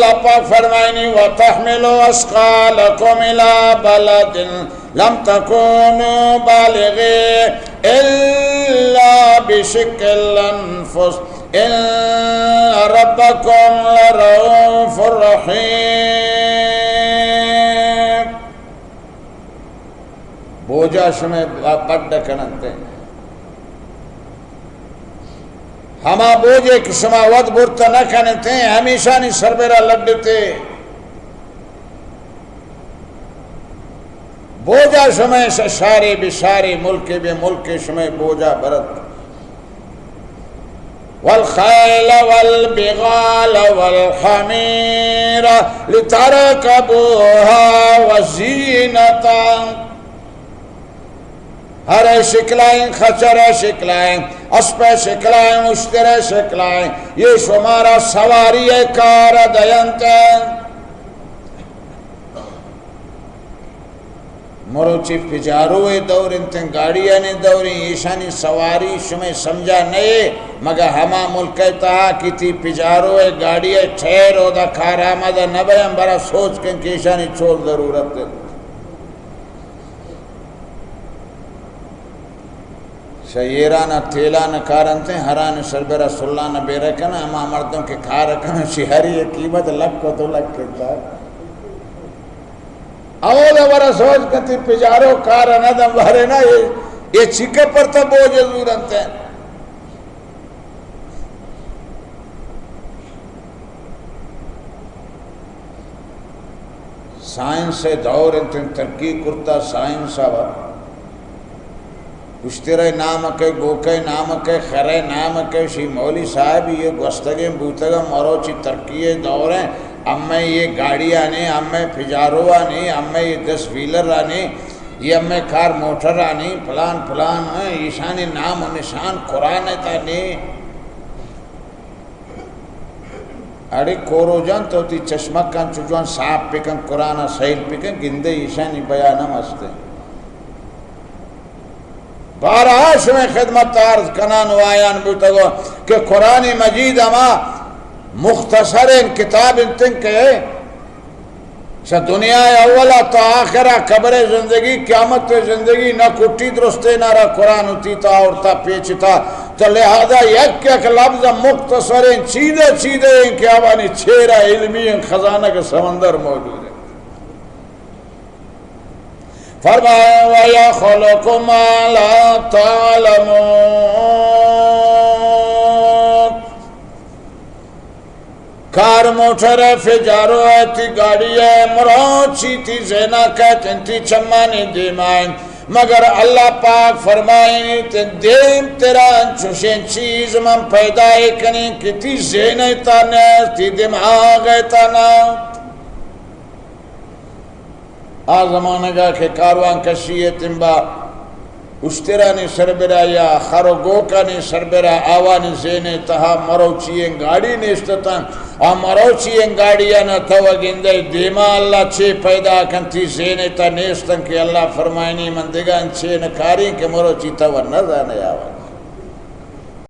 اللہ پاک فرمائنی وَتَحْمِلُوا أَثْقَالَكُمْ إِلَى بَلَدٍ لَمْ تَكُونُوا بَالِغِيهِ إِلَّا بِشِقِّ الْأَنفُسِ إِنَّ رَبَّكُمْ لَرَءُوفٌ رَحِيمٌ بوجھا شمیں پڑھ کنتے ہما بوجھے کہ شما ود برتا نہ کنتے ہمیشہ نہیں سربیرہ لڑتے بوجھا شمیں شارے بشارے ملکے بے ملکے شمیں بوجھا برت والخیل والبغال والحمیر لترکبوها وزینتا ہر شکلائیں خچر شکلائیں اسپہ شکلائیں اشتر شکلائیں یہ شمارا سواری کار دینت مروچی پجاروے دور انتن گاڑیاں نے دوری ایشانی سواری شمیں سمجھا نئے مگر ہما ملک تہا کی تھی پجاروے گاڑیاں ٹھہر ہو دا کار آمدہ نبیم برا سوچ کن کہ ایشانی چھوڑ ضرورت ہے شیرانہ تیلانہ کارنتے ہران سربرہ سلانہ بے رکھنا ہما مردوں کے کھا رکھنا شہری قیمت لکھ کو تو لکھ کتا اولا برا سوچ کتی پجارو کارنہ دم بھرے نا یہ چکے پر تو بوجھ ضرورت ہے سائنس سے دور انتن ترقی کرتا سائنس آبا اشترے نام کے گوکے نام کے خرے نام کے شی مولی صاحب یہ گوستگیں بوتگا مروچی ترقی دور ہیں امیں یہ گاڑیاں نہیں امیں پجاروا نہیں امیں یہ 10 ویلر نہیں یہ امیں کار موٹر نہیں پلان پلان ایشانی نام و نشان قرآن تا نہیں اڑی کورو جان تو تی چشمک کن چجوان صاحب پکن قرآن سیل پکن گندے ایشانی بیانم ہستے بارہا شمیں خدمت عرض کنان و آیان بوتگو کہ قرآن مجید اما مختصر کتاب انتن کے دنیا اولا تا آخرہ قبر زندگی قیامت زندگی نہ کٹی درستے نہ رہا قرآن ہوتی تا اور تا پیچتا تو لہذا یک لفظ مختصر چیدے چیدے ان کے آوانی چھیرہ علمی خزانہ کے سمندر موجود ہے فرمایا وَيَخْلُقُ مَا لَا تَعْلَمُونَ کار موٹر فجارو ہے تی گاڑی ہے مروچی تی زینہ کہتے تی چمانی دیمائیں مگر اللہ پاک فرمائیں تی دیم تیرا چوشیں چیز من پیدا کنی کہ تی زینہ تانے تی دماغ تانا آزمانہ گا کہ کاروان کشی تنبا اشترانی سربرہ یا خرگوکانی سربرہ آوانی زینے تہا مروچین گاڑی نیشتتا مروچین گاڑیانا توا گندے دیما اللہ چھے پیدا کنتی زینے تا نیشتن کہ اللہ فرمائنی من دگان چھے نکاری کہ مروچی توا نزانے آوانی